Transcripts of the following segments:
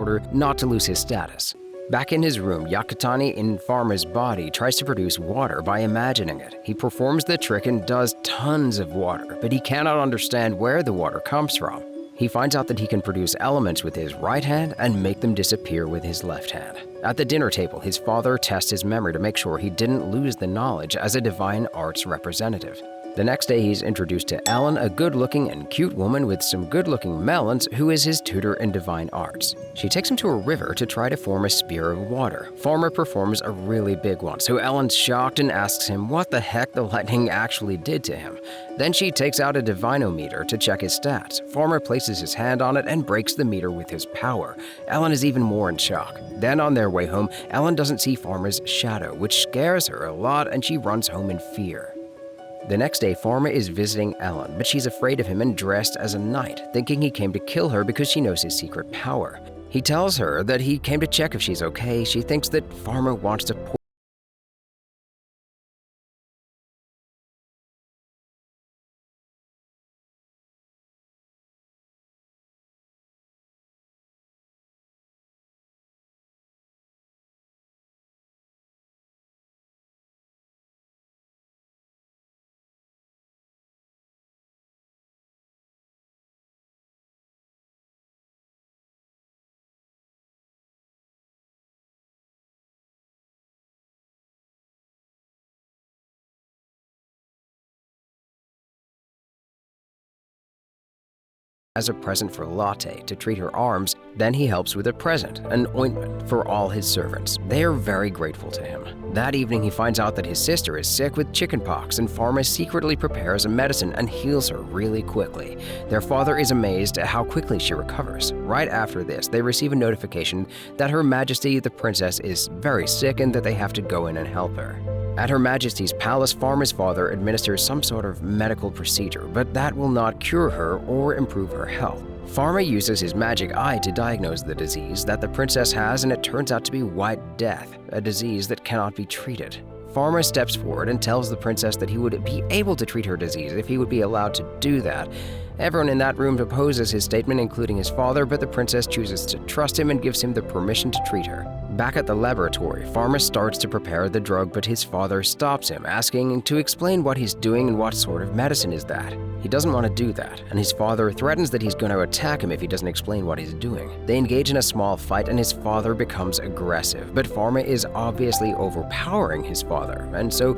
order not to lose his status. Back in his room, Yakutani in Farma's body tries to produce water by imagining it. He performs the trick and does tons of water, but he cannot understand where the water comes from. He finds out that he can produce elements with his right hand and make them disappear with his left hand. At the dinner table, his father tests his memory to make sure he didn't lose the knowledge as a divine arts representative. The next day, he's introduced to Ellen, a good-looking and cute woman with some good-looking melons who is his tutor in divine arts. She takes him to a river to try to form a spear of water. Farmer performs a really big one, so Ellen's shocked and asks him what the heck the lightning actually did to him. Then she takes out a divinometer to check his stats. Farmer places his hand on it and breaks the meter with his power. Ellen is even more in shock. Then on their way home, Ellen doesn't see Farmer's shadow, which scares her a lot, and she runs home in fear. The next day, Farma is visiting Ellen, but she's afraid of him and dressed as a knight, thinking he came to kill her because she knows his secret power. He tells her that he came to check if she's okay. She thinks that Farma wants to as a present for Lotte to treat her arms. Then he helps with a present, an ointment for all his servants. They are very grateful to him. That evening, he finds out that his sister is sick with chickenpox, and Farma secretly prepares a medicine and heals her really quickly. Their father is amazed at how quickly she recovers. Right after this, they receive a notification that Her Majesty the Princess is very sick and that they have to go in and help her. At Her Majesty's palace, Farma's father administers some sort of medical procedure, but that will not cure her or improve her health. Farma uses his magic eye to diagnose the disease that the princess has, and it turns out to be White Death, a disease that cannot be treated. Farma steps forward and tells the princess that he would be able to treat her disease if he would be allowed to do that. Everyone in that room opposes his statement, including his father, but the princess chooses to trust him and gives him the permission to treat her. Back at the laboratory, Farma starts to prepare the drug, but his father stops him, asking to explain what he's doing and what sort of medicine is that. He doesn't want to do that, and his father threatens that he's going to attack him if he doesn't explain what he's doing. They engage in a small fight, and his father becomes aggressive, but Farma is obviously overpowering his father, and so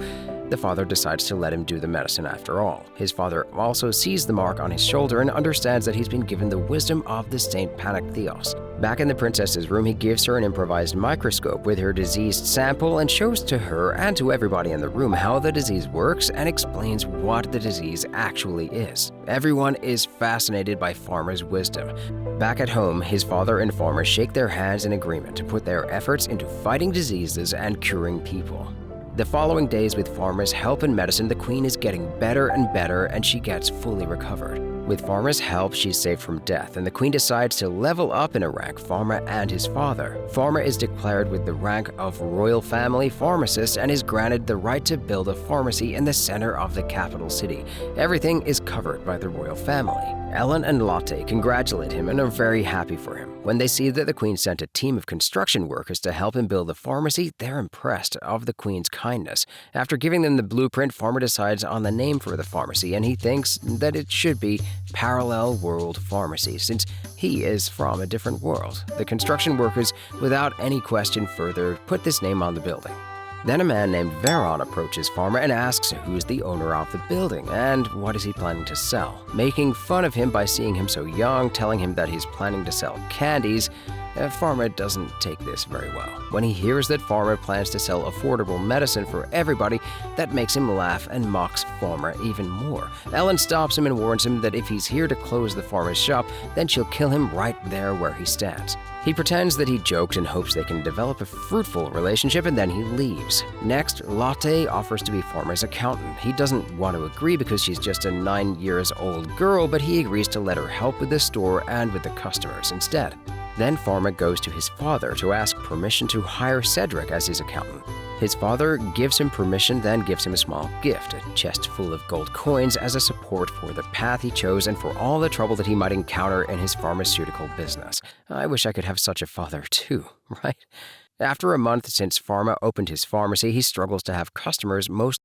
the father decides to let him do the medicine after all. His father also sees the mark on his shoulder and understands that he's been given the wisdom of the Saint Panactheos. Back in the princess's room, he gives her an improvised microscope with her diseased sample and shows to her and to everybody in the room how the disease works and explains what the disease actually is. Everyone is fascinated by Farma's wisdom. Back at home, his father and Farma shake their hands in agreement to put their efforts into fighting diseases and curing people. The following days, with Farma's help and medicine, the queen is getting better and better, and she gets fully recovered. With Farma's help, she's saved from death, and the queen decides to level up in a rank Farma and his father. Farma is declared with the rank of royal family pharmacist and is granted the right to build a pharmacy in the center of the capital city. Everything is covered by the royal family. Ellen and Lotte congratulate him and are very happy for him. When they see that the queen sent a team of construction workers to help him build the pharmacy, they're impressed of the queen's kindness. After giving them the blueprint, Farma decides on the name for the pharmacy, and he thinks that it should be Parallel World Pharmacy, since he is from a different world. The construction workers, without any question further, put this name on the building. Then a man named Veron approaches Farma and asks who's the owner of the building and what is he planning to sell. Making fun of him by seeing him so young, telling him that he's planning to sell candies, Farma doesn't take this very well. When he hears that Farma plans to sell affordable medicine for everybody, that makes him laugh and mocks Farma even more. Ellen stops him and warns him that if he's here to close the Farma's shop, then she'll kill him right there where he stands. He pretends that he joked and hopes they can develop a fruitful relationship, and then he leaves. Next, Lotte offers to be Farma's accountant. He doesn't want to agree because she's just a 9-year-old girl, but he agrees to let her help with the store and with the customers instead. Then Farma goes to his father to ask permission to hire Cedric as his accountant. His father gives him permission, then gives him a small gift, a chest full of gold coins as a support for the path he chose and for all the trouble that he might encounter in his pharmaceutical business. I wish I could have such a father too, right? After a month since Farma opened his pharmacy, he struggles to have customers, most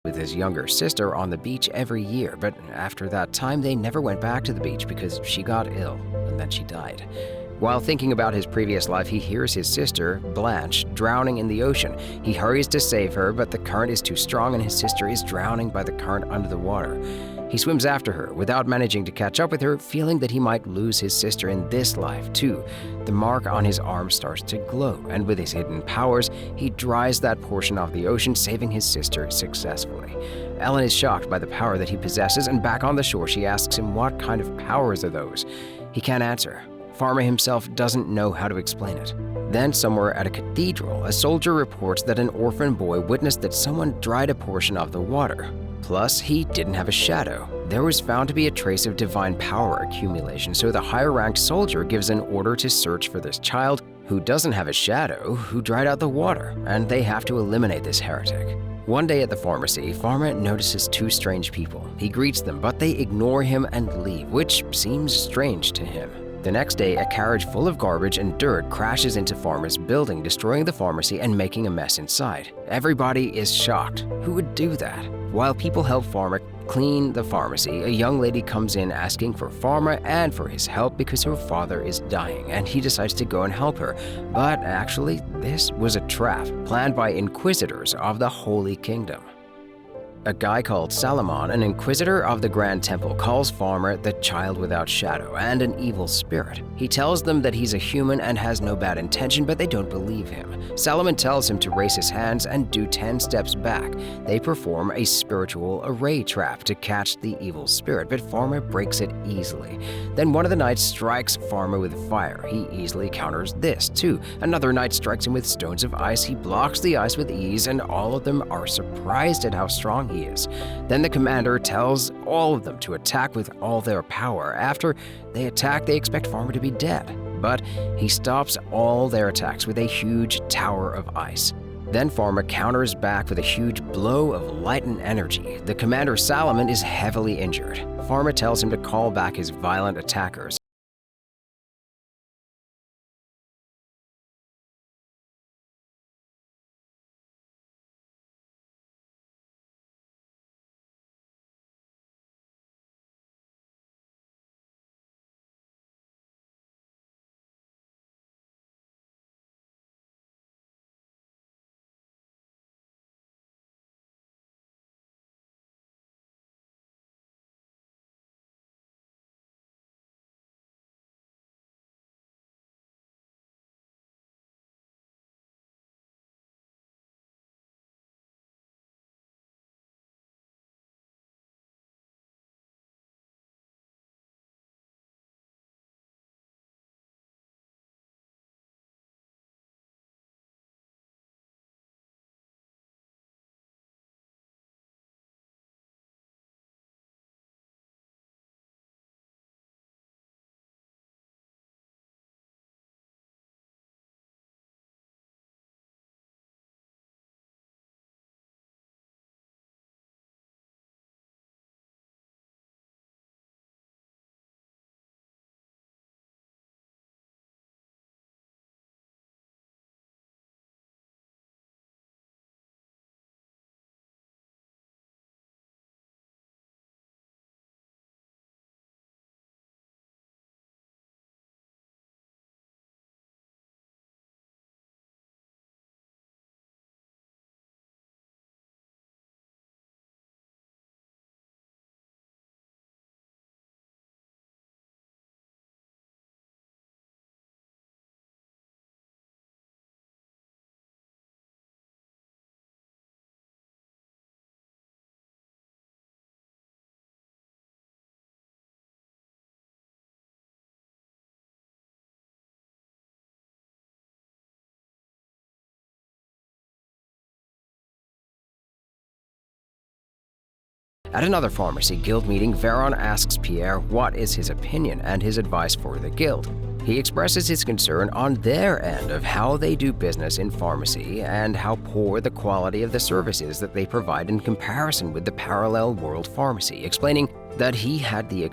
with his younger sister on the beach every year, but after that time they never went back to the beach because she got ill and then she died. While thinking about his previous life, he hears his sister, Blanche, drowning in the ocean. He hurries to save her, but the current is too strong and his sister is drowning by the current under the water. He swims after her without managing to catch up with her, feeling that he might lose his sister in this life too. The mark on his arm starts to glow, and with his hidden powers, he dries that portion of the ocean, saving his sister successfully. Ellen is shocked by the power that he possesses, and back on the shore she asks him what kind of powers are those. He can't answer. Farma himself doesn't know how to explain it. Then, somewhere at a cathedral, a soldier reports that an orphan boy witnessed that someone dried a portion of the water. Plus, he didn't have a shadow. There was found to be a trace of divine power accumulation, so the higher-ranked soldier gives an order to search for this child who doesn't have a shadow, who dried out the water, and they have to eliminate this heretic. One day at the pharmacy, Farma notices two strange people. He greets them, but they ignore him and leave, which seems strange to him. The next day, a carriage full of garbage and dirt crashes into Farma's building, destroying the pharmacy and making a mess inside. Everybody is shocked. Who would do that? While people help Farma clean the pharmacy, a young lady comes in asking for Farma and for his help because her father is dying, and he decides to go and help her. But actually, this was a trap planned by inquisitors of the Holy Kingdom. A guy called Salomon, an inquisitor of the Grand Temple, calls Farma the child without shadow and an evil spirit. He tells them that he's a human and has no bad intention, but they don't believe him. Salomon tells him to raise his hands and do 10 steps back. They perform a spiritual array trap to catch the evil spirit, but Farma breaks it easily. Then one of the knights strikes Farma with fire. He easily counters this, too. Another knight strikes him with stones of ice. He blocks the ice with ease, and all of them are surprised at how strong he is. Then the commander tells all of them to attack with all their power. After they attack, they expect Farma to be dead, but he stops all their attacks with a huge tower of ice. Then Farma counters back with a huge blow of light and energy. The commander Salomon is heavily injured. Farma tells him to call back his violent attackers. At another pharmacy guild meeting, Veron asks Pierre what is his opinion and his advice for the guild. He expresses his concern on their end of how they do business in pharmacy and how poor the quality of the services that they provide in comparison with the parallel world pharmacy, explaining that he had the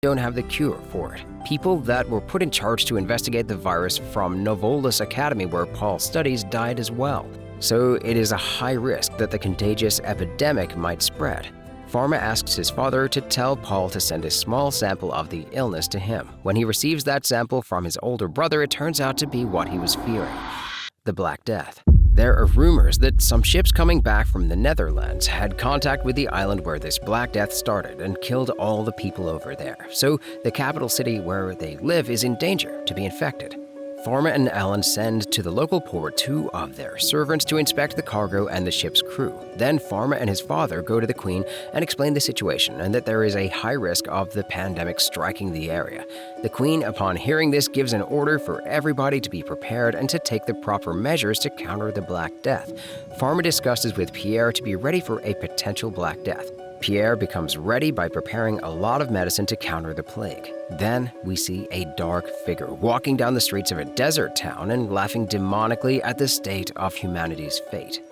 don't have the cure for it. People that were put in charge to investigate the virus from Novolus Academy, where Paul studies, died as well. So it is a high risk that the contagious epidemic might spread. Farma asks his father to tell Paul to send a small sample of the illness to him. When he receives that sample from his older brother, it turns out to be what he was fearing: the Black Death. There are rumors that some ships coming back from the Netherlands had contact with the island where this Black Death started and killed all the people over there. So the capital city where they live is in danger to be infected. Farma and Ellen send to the local port 2 of their servants to inspect the cargo and the ship's crew. Then Farma and his father go to the Queen and explain the situation and that there is a high risk of the pandemic striking the area. The Queen, upon hearing this, gives an order for everybody to be prepared and to take the proper measures to counter the Black Death. Farma discusses with Pierre to be ready for a potential Black Death. Pierre becomes ready by preparing a lot of medicine to counter the plague. Then we see a dark figure walking down the streets of a desert town and laughing demonically at the state of humanity's fate.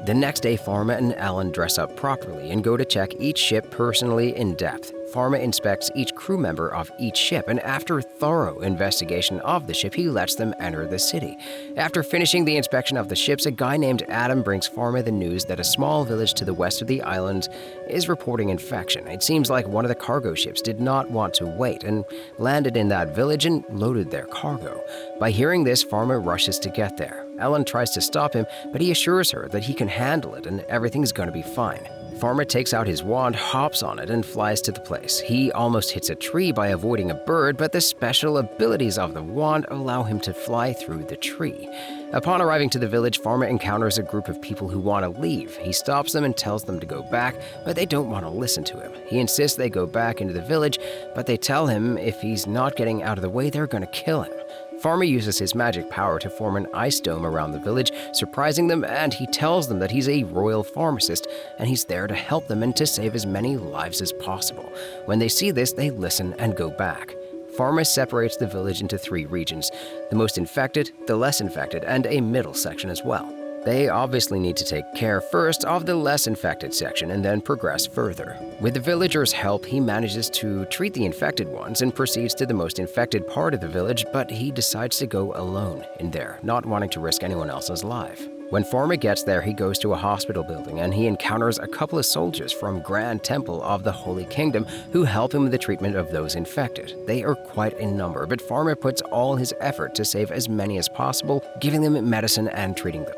The next day, Farma and Ellen dress up properly and go to check each ship personally in depth. Farma inspects each crew member of each ship, and after thorough investigation of the ship, he lets them enter the city. After finishing the inspection of the ships, a guy named Adam brings Farma the news that a small village to the west of the island is reporting infection. It seems like one of the cargo ships did not want to wait and landed in that village and loaded their cargo. By hearing this, Farma rushes to get there. Ellen tries to stop him, but he assures her that he can handle it and everything's going to be fine. Farma takes out his wand, hops on it, and flies to the place. He almost hits a tree by avoiding a bird, but the special abilities of the wand allow him to fly through the tree. Upon arriving to the village, Farma encounters a group of people who want to leave. He stops them and tells them to go back, but they don't want to listen to him. He insists they go back into the village, but they tell him if he's not getting out of the way, they're going to kill him. Farma uses his magic power to form an ice dome around the village, surprising them, and he tells them that he's a royal pharmacist and he's there to help them and to save as many lives as possible. When they see this, they listen and go back. Farma separates the village into 3 regions: the most infected, the less infected, and a middle section as well. They obviously need to take care first of the less infected section and then progress further. With the villagers' help, he manages to treat the infected ones and proceeds to the most infected part of the village, but he decides to go alone in there, not wanting to risk anyone else's life. When Farma gets there, he goes to a hospital building and he encounters a couple of soldiers from Grand Temple of the Holy Kingdom who help him with the treatment of those infected. They are quite a number, but Farma puts all his effort to save as many as possible, giving them medicine and treating them.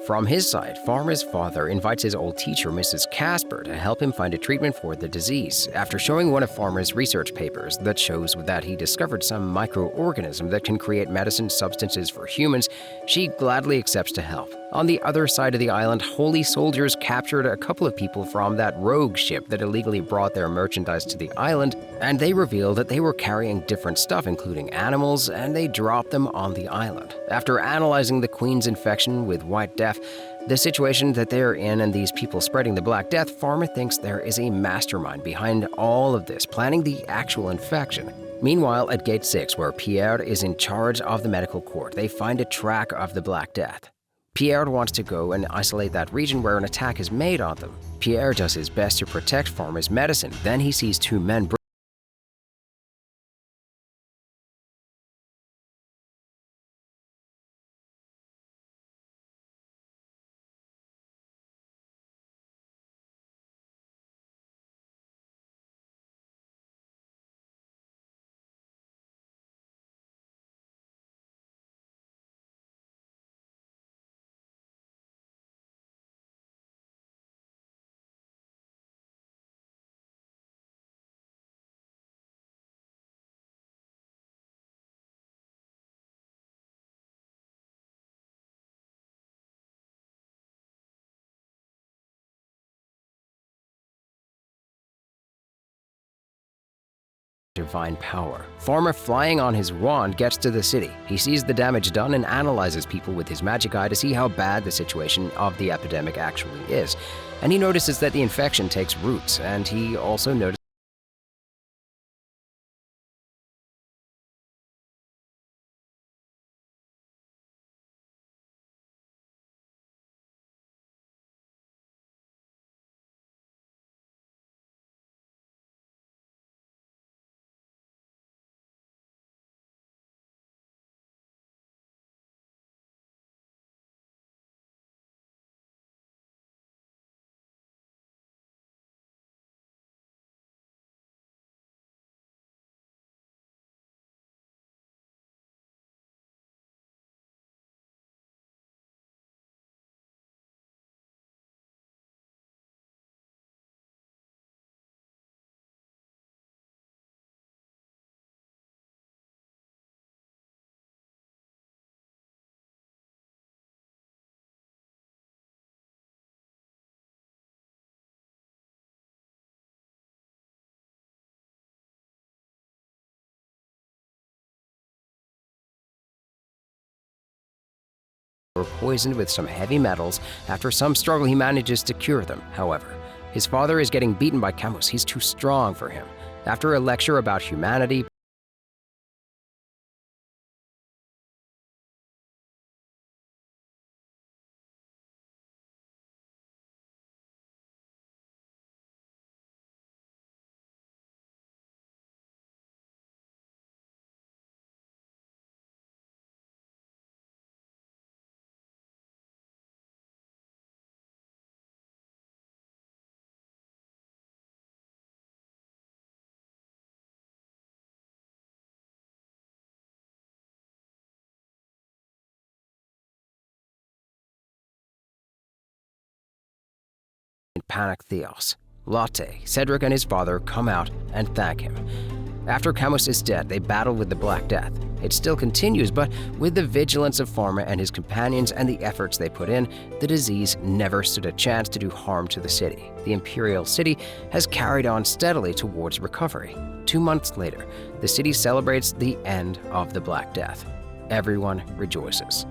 From his side, Farma's father invites his old teacher, Mrs. Casper, to help him find a treatment for the disease. After showing one of Farma's research papers that shows that he discovered some microorganism that can create medicine substances for humans, she gladly accepts to help. On the other side of the island, holy soldiers captured a couple of people from that rogue ship that illegally brought their merchandise to the island, and they revealed that they were carrying different stuff, including animals, and they dropped them on the island. After analyzing the Queen's infection with White Death, the situation that they're in and these people spreading the Black Death, Farma thinks there is a mastermind behind all of this, planning the actual infection. Meanwhile, at Gate 6, where Pierre is in charge of the medical court, they find a track of the Black Death. Pierre wants to go and isolate that region where an attack is made on them. Pierre does his best to protect Farma's medicine. Then he sees 2 men divine power. Farma, flying on his wand, gets to the city. He sees the damage done and analyzes people with his magic eye to see how bad the situation of the epidemic actually is. And he notices that the infection takes roots, and he also notices were poisoned with some heavy metals. After some struggle, he manages to cure them. However, his father is getting beaten by Camus. He's too strong for him. After a lecture about humanity, in Panactheos, Lotte, Cedric, and his father come out and thank him. After Camus is dead, they battle with the Black Death. It still continues, but with the vigilance of Farma and his companions and the efforts they put in, the disease never stood a chance to do harm to the city. The Imperial City has carried on steadily towards recovery. 2 months later, the city celebrates the end of the Black Death. Everyone rejoices.